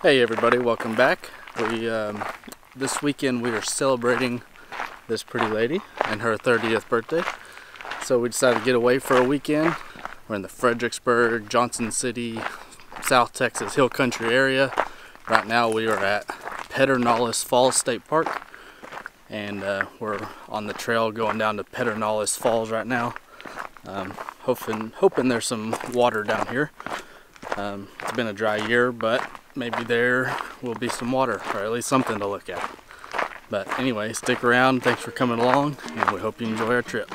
Hey everybody, welcome back. This weekend we are celebrating this pretty lady and her 30th birthday. So we decided to get away for a weekend. We're in the Fredericksburg, Johnson City, South Texas Hill Country area. Right now we are at Pedernales Falls State Park, and we're on the trail going down to Pedernales Falls right now. Hoping there's some water down here. It's been a dry year, but maybe there will be some water, or at least something to look at. But anyway, stick around. Thanks for coming along, and we hope you enjoy our trip.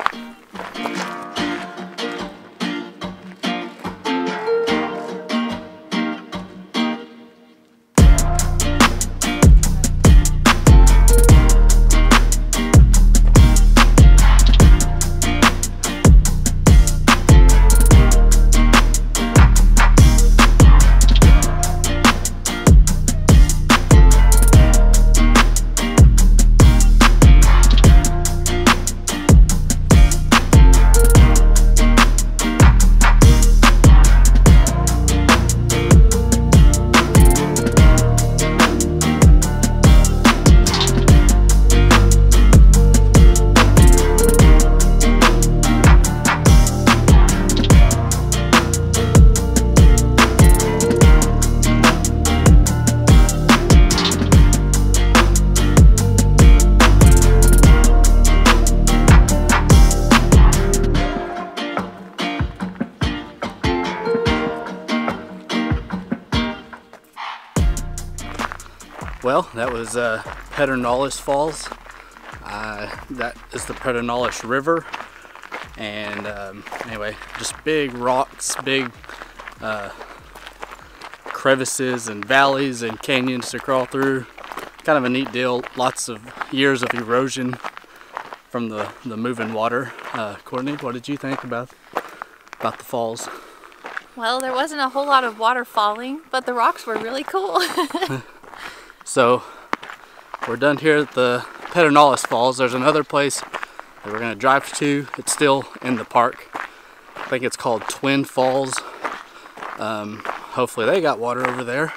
Well, that was Pedernales Falls. That is the Pedernales River, and anyway, just big rocks, big crevices and valleys and canyons to crawl through. Kind of a neat deal. Lots of years of erosion from the moving water. Courtney, what did you think about the falls? Well, there wasn't a whole lot of water falling, but the rocks were really cool. So we're done here at the Pedernales Falls. There's another place that we're going to drive to. It's still in the park. I think it's called Twin Falls. Hopefully they got water over there,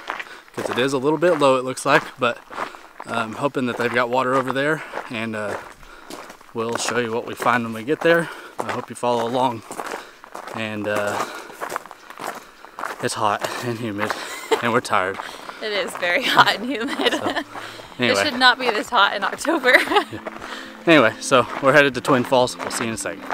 because it is a little bit low, it looks like, but I'm hoping that they've got water over there, and we'll show you what we find when we get there. I hope you follow along. And it's hot and humid, and we're tired. It is very hot and humid. So, anyway. It should not be this hot in October. Yeah. Anyway, so we're headed to Twin Falls. We'll see you in a second.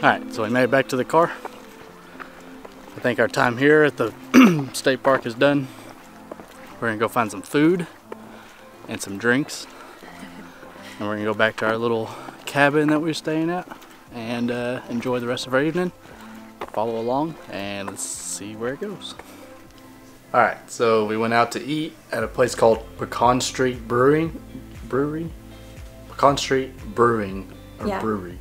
Alright, so we made it back to the car. I think our time here at the state park is done. We're gonna go find some food and some drinks, and we're gonna go back to our little cabin that we're staying at and enjoy the rest of our evening. Follow along and let's see where it goes. Alright, so we went out to eat at a place called Pecan Street Brewery. Pecan Street Brewing or Yeah. Brewery.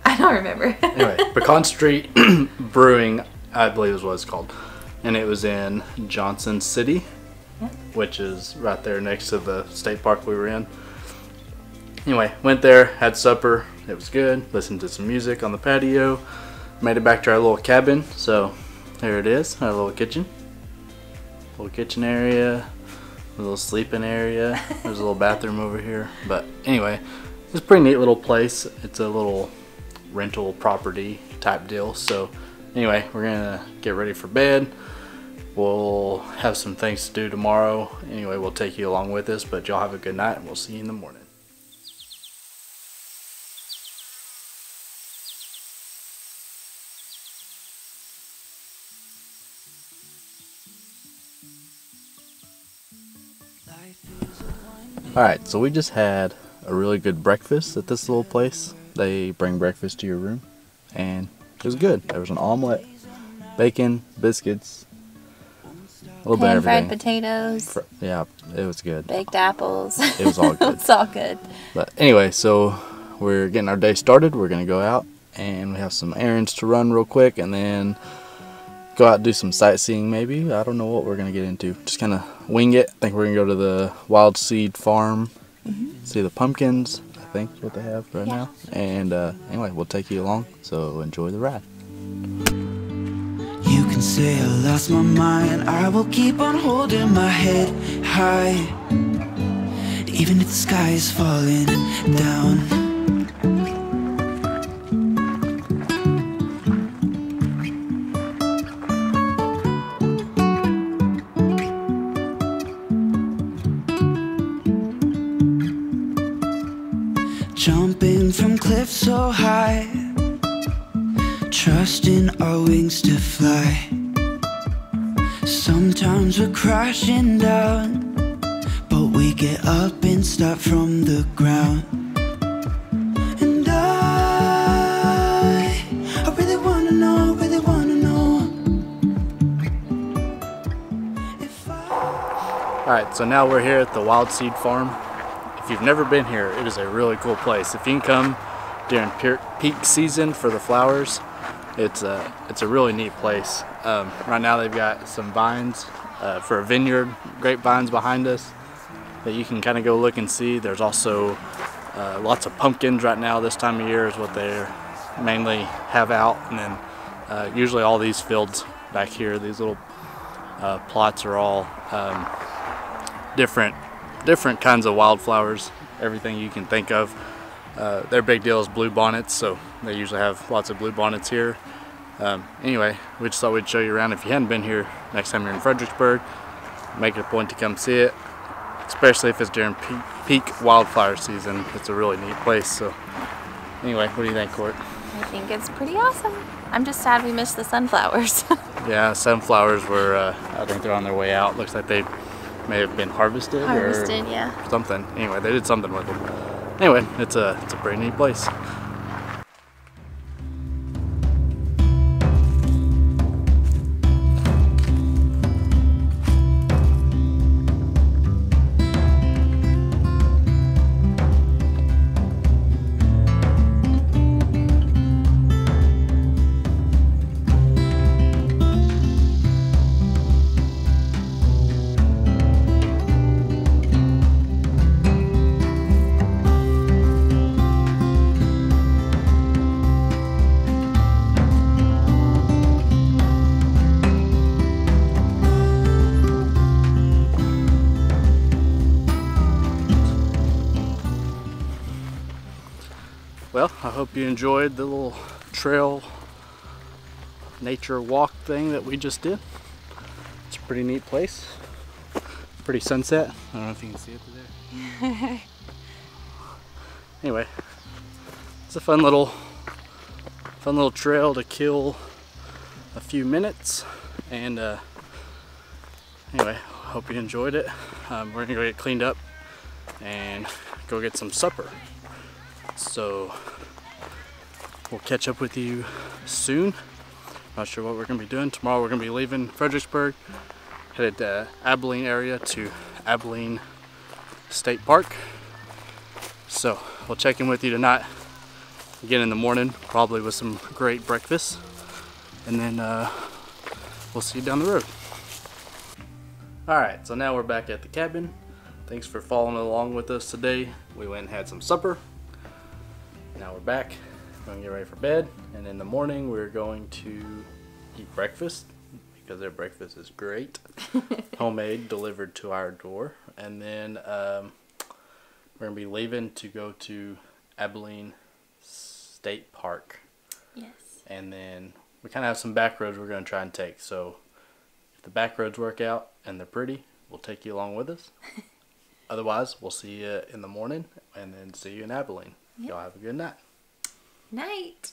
I don't remember. Anyway, Pecan Street Brewing, I believe is what it's called. And it was in Johnson City, Yeah. which is right there next to the state park we were in. Anyway, went there, had supper. It was good. Listened to some music on the patio. Made it back to our little cabin. So there it is, our little kitchen. Little kitchen area, a little sleeping area. There's a little bathroom over here. But anyway, it's a pretty neat little place. It's a little rental property type deal. So anyway, we're gonna get ready for bed. We'll have some things to do tomorrow. Anyway, we'll take you along with us, but y'all have a good night and we'll see you in the morning. Alright, so we just had a really good breakfast at this little place. They bring breakfast to your room, and it was good. There was an omelet, bacon, biscuits, a little bit of everything. Pan-fried potatoes. Yeah, it was good. Baked apples. It was all good. It's all good. But anyway, so we're getting our day started. We're going to go out, and we have some errands to run real quick, and then go out and do some sightseeing maybe. I don't know what we're going to get into. Just kind of wing it. I think we're going to go to the Wild Seed Farm, see the pumpkins, I think is what they have right now. And anyway, we'll take you along, so enjoy the ride. You can say I lost my mind, I will keep on holding my head high, even if the sky is falling down. Jumping from cliffs so high, trusting our wings to fly. Sometimes we're crashing down, but we get up and start from the ground. And I really wanna know, if Alright, so now we're here at the Wild Seed Farm. If you've never been here, it is a really cool place. If you can come during peak season for the flowers, it's a really neat place. Right now they've got some vines for a vineyard, grapevines behind us that you can kind of go look and see. There's also lots of pumpkins right now. This time of year is what they mainly have out, and then usually all these fields back here, these little plots are all different kinds of wildflowers, everything you can think of. Their big deal is blue bonnets, so they usually have lots of blue bonnets here. Anyway, we just thought we'd show you around. If you hadn't been here, next time you're in Fredericksburg, make it a point to come see it, especially if it's during peak wildflower season. It's a really neat place. So anyway, what do you think, Court? I think it's pretty awesome. I'm just sad we missed the sunflowers. Yeah, sunflowers were, I think they're on their way out. Looks like they may have been harvested or yeah. something. Anyway, they did something with them. Anyway, it's a pretty neat place. Well, I hope you enjoyed the little trail nature walk thing that we just did. It's a pretty neat place. Pretty sunset. I don't know if you can see it there. Anyway, it's a fun little trail to kill a few minutes. And anyway, hope you enjoyed it. We're gonna go get cleaned up and go get some supper. So we'll catch up with you soon. Not sure what we're going to be doing. Tomorrow we're going to be leaving Fredericksburg, headed to Abilene area to Abilene State Park. So we'll check in with you tonight again in the morning, probably with some great breakfast. And then we'll see you down the road. Alright, so now we're back at the cabin. Thanks for following along with us today. We went and had some supper. Now we're back, we're going to get ready for bed, and in the morning we're going to eat breakfast, because their breakfast is great. Homemade, delivered to our door. And then we're going to be leaving to go to Abilene State Park. Yes. And then we kind of have some back roads we're going to try and take. So if the back roads work out and they're pretty, we'll take you along with us. Otherwise, we'll see you in the morning, and then see you in Abilene. Y'all have a good night. Night.